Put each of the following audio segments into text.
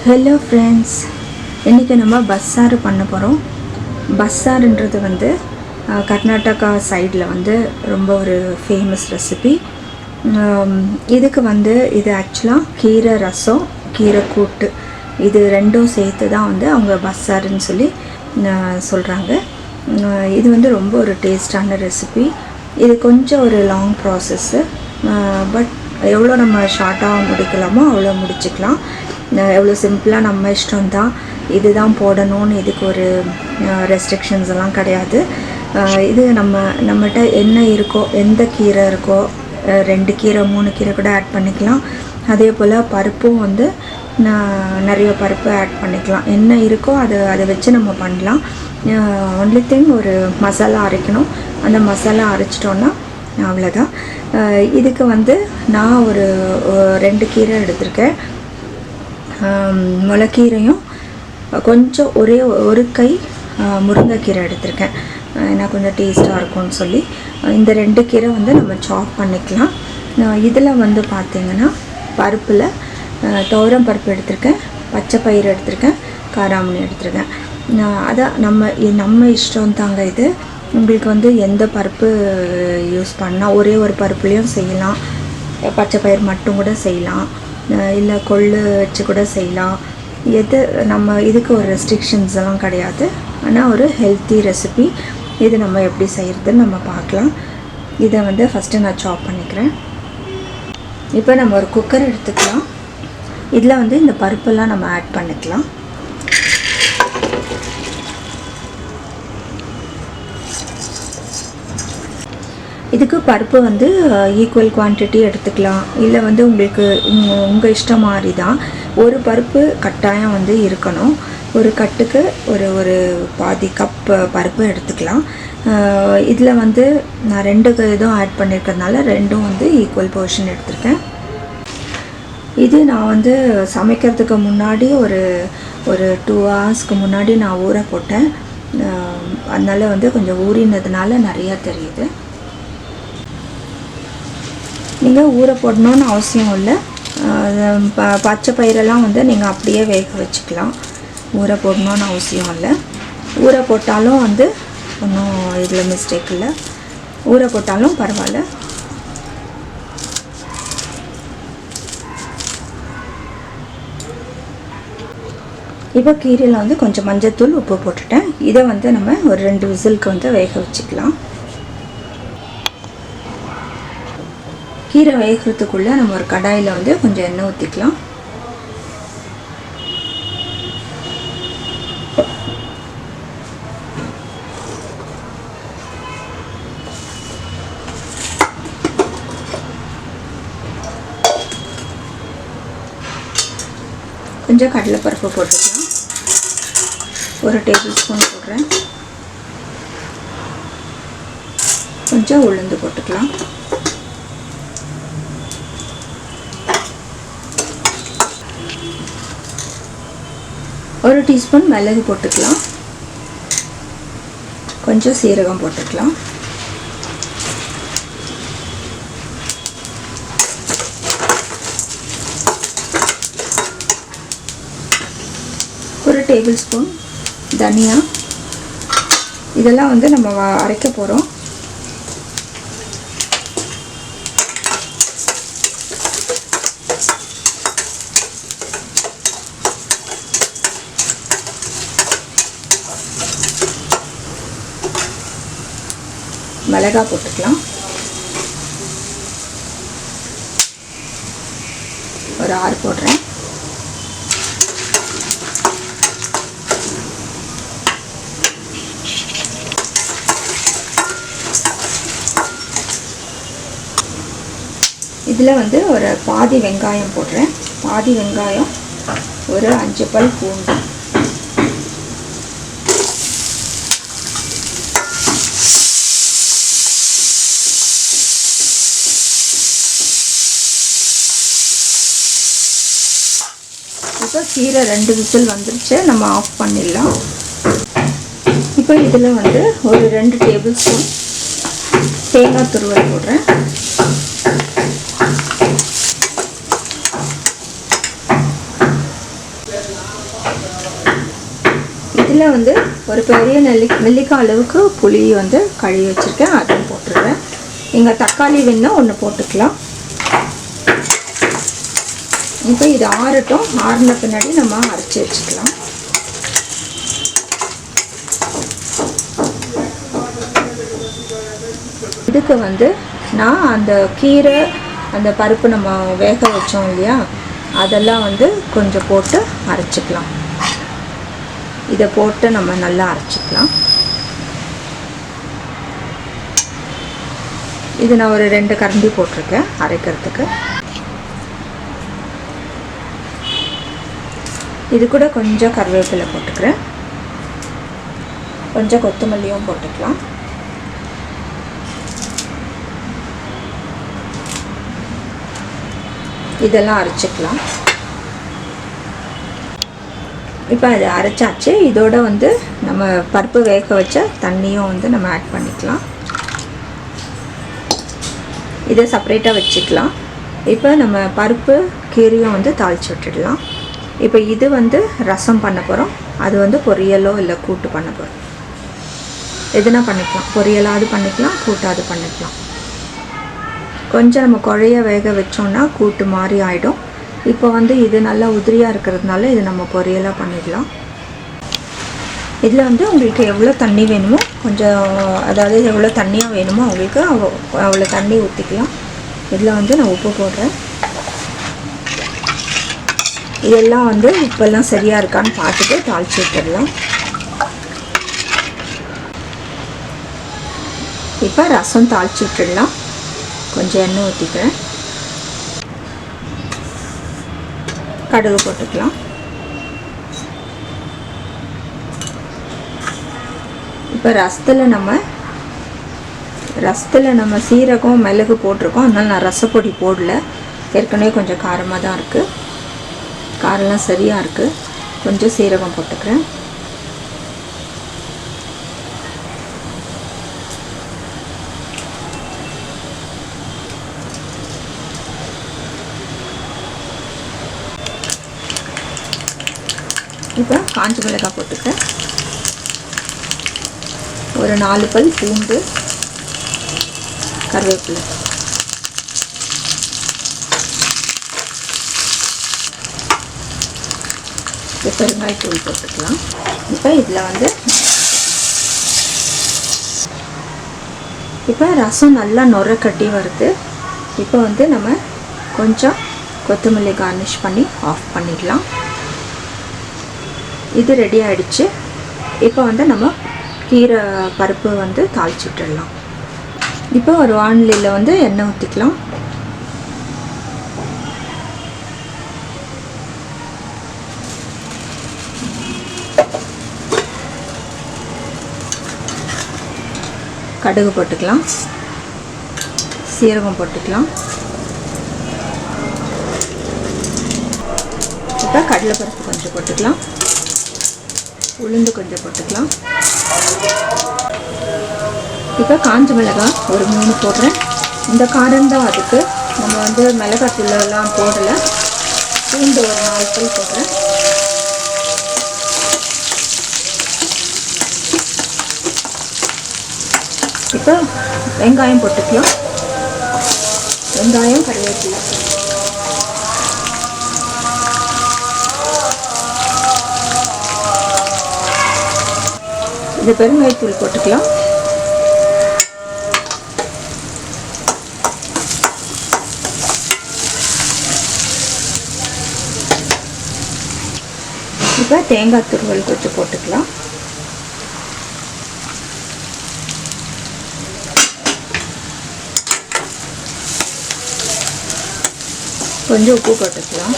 Hello friends, இன்றைக்கி நம்ம பஸ்ஸாரு பண்ண போகிறோம். பஸ்ஸாருன்றது வந்து கர்நாடகா சைடில் வந்து ரொம்ப ஒரு ஃபேமஸ் ரெசிபி. இதுக்கு வந்து இது ஆக்சுவலாக கீரை ரசம், கீரை கூட்டு, இது ரெண்டும் சேர்த்து தான் வந்து அவங்க பஸ்ஸாருன்னு சொல்லி சொல்கிறாங்க. இது வந்து ரொம்ப ஒரு டேஸ்டான ரெசிபி. இது கொஞ்சம் ஒரு லாங் ப்ராசஸ்ஸு, பட் எவ்வளோ நம்ம ஷார்ட்டாக முடிக்கலாமோ அவ்வளோ முடிச்சுக்கலாம். எவ்வளோ சிம்பிளாக நம்ம இஷ்டம்தான், இதுதான் போடணும்னு இதுக்கு ஒரு ரெஸ்ட்ரிக்ஷன்ஸ் எல்லாம் கிடையாது. இது நம்மகிட்ட என்ன இருக்கோ, எந்த கீரை இருக்கோ, 2 கீரை 3 கீரை கூட ஆட் பண்ணிக்கலாம். அதே போல் பருப்பும் வந்து நிறைய பருப்பு ஆட் பண்ணிக்கலாம். என்ன இருக்கோ அதை வச்சு நம்ம பண்ணலாம். ஒன்லி திங் ஒரு மசாலா அரைக்கணும். அந்த மசாலா அரைச்சிட்டோன்னா அவ்வளோதான். இதுக்கு வந்து நான் ஒரு 2 கீரை எடுத்திருக்கேன். முளைக்கீரையும் கொஞ்சம் ஒரு கை முருங்கைக்கீரை எடுத்திருக்கேன். ஏன்னா கொஞ்சம் டேஸ்ட்டாக இருக்கும்னு சொல்லி இந்த 2 கீரை வந்து நம்ம சாப் பண்ணிக்கலாம். இதில் வந்து பார்த்திங்கன்னா பருப்பில் துவரம் பருப்பு எடுத்திருக்கேன், பச்சை பயிறு எடுத்திருக்கேன், காராமணி எடுத்திருக்கேன். அதான் நம்ம இஷ்டம் தாங்க. இது உங்களுக்கு வந்து எந்த பருப்பு யூஸ் பண்ணால், ஒரே ஒரு பருப்புலேயும் செய்யலாம், பச்சை பயிர் மட்டும் கூட செய்யலாம், இல்லை கொள்ளு வச்சு கூட செய்யலாம். எது நம்ம இதுக்கு ஒரு ரெஸ்ட்ரிக்ஷன்ஸ் எல்லாம் கிடையாது. ஆனால் ஒரு ஹெல்த்தி ரெசிபி. இது நம்ம எப்படி செய்கிறதுன்னு நம்ம பார்க்கலாம். இதை வந்து ஃபஸ்ட்டு நான் சாப் பண்ணிக்கிறேன். இப்போ நம்ம ஒரு குக்கர் எடுத்துக்கலாம். இதில் வந்து இந்த பருப்பெல்லாம் நம்ம ஆட் பண்ணிக்கலாம். இதுக்கு பருப்பு வந்து ஈக்குவல் குவான்டிட்டி எடுத்துக்கலாம். இல்லை வந்து உங்களுக்கு உங்கள் இஷ்டம் மாதிரி தான். ஒரு பருப்பு கட்டாயம் வந்து இருக்கணும். ஒரு கட்டுக்கு ஒரு பாதி கப் பருப்பு எடுத்துக்கலாம். இதில் வந்து நான் 2 இதுவும் ஆட் பண்ணியிருக்கிறதுனால 2ம் வந்து ஈக்குவல் போர்ஷன் எடுத்திருக்கேன். இது நான் வந்து சமைக்கிறதுக்கு முன்னாடி ஒரு 2 ஹவர்ஸ்க்கு முன்னாடி நான் ஊற போட்டேன். அதனால் வந்து கொஞ்சம் ஊறினதுனால நிறையா தெரியுது. நீங்கள் ஊற போடணுன்னு அவசியம் இல்லை. பச்சை பயிரெல்லாம் வந்து நீங்கள் அப்படியே வேக வச்சுக்கலாம். ஊற போடணுன்னு அவசியம் இல்லை. ஊற போட்டாலும் வந்து ஒன்றும் இதில் மிஸ்டேக் இல்லை. ஊற போட்டாலும் பரவாயில்ல. இப்போ கீரையில் வந்து கொஞ்சம் மஞ்சத்தூள், உப்பு போட்டுட்டேன். இதை வந்து நம்ம ஒரு 2 விசிலுக்கு வந்து வேக வச்சுக்கலாம். கீரை வேகிறதுக்குள்ளே நம்ம ஒரு கடாயில் வந்து கொஞ்சம் எண்ணெய் ஊற்றிக்கலாம். கொஞ்சம் கடலைப்பருப்பு போட்டுக்கலாம். 1 டேபிள் ஸ்பூன் போடுறேன். கொஞ்சம் உளுந்து போட்டுக்கலாம். ஒரு டீஸ்பூன் மிளகு போட்டுக்கலாம். கொஞ்சம் சீரகம் போட்டுக்கலாம். ஒரு டேபிள் ஸ்பூன் தனியா. இதெல்லாம் வந்து நம்ம அரைக்க போகிறோம். மிளகாய் போட்டுக்கலாம். ஒரு 6 போடுறேன். இதில் வந்து ஒரு பாதி வெங்காயம் போடுறேன். பாதி வெங்காயம், ஒரு 5 பல் பூண்டு, இப்போ கீரை 2 விசில் வந்துருச்சு. நம்ம ஆஃப் பண்ணிடலாம். இப்போ இதில் வந்து ஒரு 2 டேபிள் ஸ்பூன் தேங்காய் துருவல் போடுறேன். இதில் வந்து ஒரு பெரிய நெல்லிக்காய் அளவுக்கு புளி வந்து கழுவி வச்சுருக்கேன், அதையும் போட்டுருவேன். நீங்கள் தக்காளி வேணுன்னா ஒன்று போட்டுக்கலாம். இப்போ இது ஆறட்டும். ஆறின பின்னாடி நம்ம அரைச்சி வச்சுக்கலாம். இதுக்கு வந்து நான் அந்த கீரை அந்த பருப்பு நம்ம வேக வச்சோம் இல்லையா, அதெல்லாம் வந்து கொஞ்சம் போட்டு அரைச்சிக்கலாம். இதை போட்டு நம்ம நல்லா அரைச்சிக்கலாம். இது நான் ஒரு 2 கரண்டி போட்டிருக்கேன் அரைக்கிறதுக்கு. இது கூட கொஞ்சம் கருவேப்பிலை போட்டுக்கிறேன், கொஞ்சம் கொத்தமல்லியும் போட்டுக்கலாம். இதெல்லாம் அரைச்சிக்கலாம். இப்போ அது அரைச்சாச்சு. இதோட வந்து நம்ம பருப்பு வேக வச்ச தண்ணியும் வந்து நம்ம ஆட் பண்ணிக்கலாம். இதை செப்பரேட்டாக வச்சுக்கலாம். இப்போ நம்ம பருப்பு கீரையும் வந்து தாளித்து விட்டுடலாம். இப்போ இது வந்து ரசம் பண்ண போகிறோம். அது வந்து பொரியலோ இல்லை கூட்டு பண்ண போகிறோம். எதுனா பண்ணிக்கலாம், பொரியலாவது பண்ணிக்கலாம், கூட்டாவது பண்ணிக்கலாம். கொஞ்சம் நம்ம குழைய வேக வச்சோன்னா கூட்டு மாதிரி ஆகிடும். இப்போ வந்து இது நல்லா உதிரியாக இருக்கிறதுனால இது நம்ம பொரியலாக பண்ணிடலாம். இதில் வந்து உங்களுக்கு எவ்வளோ தண்ணி வேணுமோ கொஞ்சம், அதாவது எவ்வளோ தண்ணியாக வேணுமோ உங்களுக்கு அவ்வளோ தண்ணி ஊற்றிக்கலாம். இதில் வந்து நான் உப்பு போடுறேன். இதெல்லாம் வந்து உப்பெல்லாம் சரியாக இருக்கான்னு பார்த்துட்டு தாளித்து விட்டுடலாம். இப்போ ரசம் தாளித்து விட்டுடலாம். கொஞ்சம் எண்ணெய் ஊற்றிக்கிறேன், கடுகு போட்டுக்கலாம். இப்போ ரசத்தில் நம்ம சீரகம் மிளகு போட்டிருக்கோம், அதனால் நான் ரசப்பொடி போடல. ஏற்கனவே கொஞ்சம் காரமாக தான் இருக்குது, காரெல்லாம் சரியாக இருக்குது. கொஞ்சம் சீரகம் போட்டுக்கிறேன். இப்போ காஞ்ச மிளகாய் போட்டுக்கிறேன். ஒரு 4 பல் பூண்டு, கருவேப்பிலை, பெருங்காயத்தூள் போட்டுக்கலாம். இப்போ இதில் வந்து இப்போ ரசம் நல்லா நுர கட்டி வருது. இப்போ வந்து நம்ம கொஞ்சம் கொத்தமல்லி கார்னிஷ் பண்ணி ஆஃப் பண்ணிடலாம். இது ரெடி ஆகிடுச்சு. இப்போ வந்து நம்ம கீரை பருப்பு வந்து தாளித்து விட்டுடலாம். இப்போ ஒரு வாணலியில் வந்து எண்ணெய் ஊற்றிக்கலாம். கடுகு போட்டுக்கலாம், சீரகம் போட்டுக்கலாம். இப்போ கடலைப்பருப்பு கொஞ்சம் போட்டுக்கலாம், உளுந்து கொஞ்சம் போட்டுக்கலாம். இப்போ காஞ்ச மிளகாய் ஒரு 3 போடுறேன். இந்த காரம் தான் அதுக்கு, நம்ம வந்து மிளகாத்தூளெல்லாம் போடலை. பூண்டு ஒரு 4 பல் போடுறேன். இப்போ வெங்காயம் போட்டுக்கலாம், வெங்காயம் கருவேப்பிலை. இந்த பெருங்காயத்தூள் போட்டுக்கலாம். இப்போ தேங்காய் துருவல் கொஞ்சம் போட்டுக்கலாம். கொஞ்சம் உப்பு போட்டுக்கலாம்.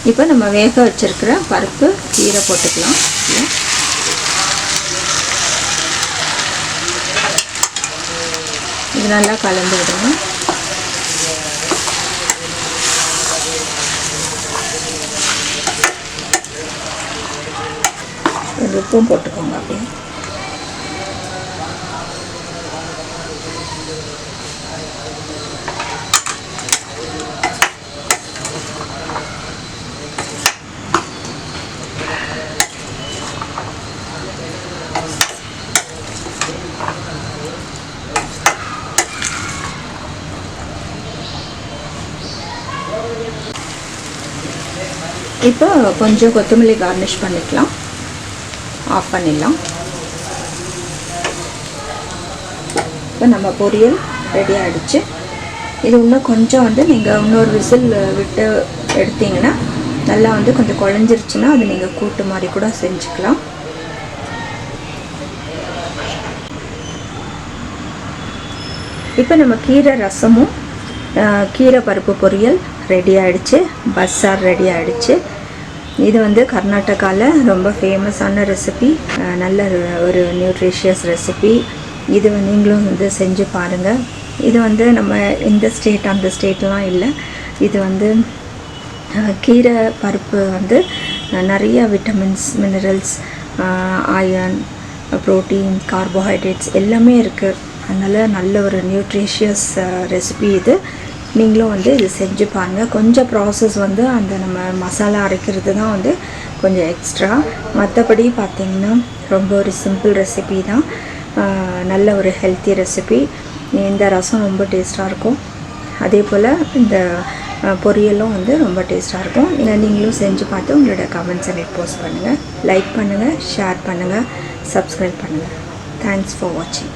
இப்போ நம்ம வேக வச்சிருக்கிற பருப்பு கீரை போட்டுக்கலாம். இது நல்லா கலந்து விடணும். உப்பும் போட்டுக்கோங்க. அப்படியே இப்போ கொஞ்சம் கொத்தமல்லி கார்னிஷ் பண்ணிக்கலாம். ஆஃப் பண்ணிடலாம். இப்போ நம்ம பொரியல் ரெடி ஆகிடுச்சு. இது இன்னும் கொஞ்சம் வந்து நீங்கள் இன்னொரு விசில் விட்டு எடுத்தீங்கன்னா நல்லா வந்து கொஞ்சம் குழஞ்சிருச்சுன்னா அது நீங்கள் கூட்டு மாதிரி கூட செஞ்சுக்கலாம். இப்போ நம்ம கீரை ரசமும் கீரை பருப்பு பொரியல் ரெடி ஆகிடுச்சு. பஸ்ஸார் ரெடி ஆகிடுச்சு. இது வந்து கர்நாடகாவில் ரொம்ப ஃபேமஸான ரெசிபி, நல்ல ஒரு நியூட்ரிஷியஸ் ரெசிபி. இது நீங்களும் வந்து செஞ்சு பாருங்கள். இது வந்து நம்ம இந்த ஸ்டேட் அந்த ஸ்டேட்லாம் இல்லை. இது வந்து கீரை பருப்பு வந்து நிறைய vitamins, minerals, iron, protein, carbohydrates எல்லாமே இருக்குது. அதனால் நல்ல ஒரு நியூட்ரிஷியஸ் ரெசிபி இது. நீங்களும் வந்து இது செஞ்சு பாருங்கள். கொஞ்சம் ப்ராசஸ் வந்து அந்த நம்ம மசாலா அரைக்கிறது தான் வந்து கொஞ்சம் எக்ஸ்ட்ரா. மற்றபடி பார்த்திங்கன்னா ரொம்ப ஒரு சிம்பிள் ரெசிபி தான். நல்ல ஒரு ஹெல்த்தி ரெசிபி. இந்த ரசம் ரொம்ப டேஸ்ட்டாக இருக்கும். அதே போல் இந்த பொரியலும் வந்து ரொம்ப டேஸ்ட்டாக இருக்கும். நீங்களும் செஞ்சு பார்த்து உங்களோட கமெண்ட்ஸ் எனக்கு போஸ்ட் பண்ணுங்கள். லைக் பண்ணுங்கள், ஷேர் பண்ணுங்கள், சப்ஸ்கிரைப் பண்ணுங்கள். தேங்க்ஸ் ஃபார் வாட்சிங்.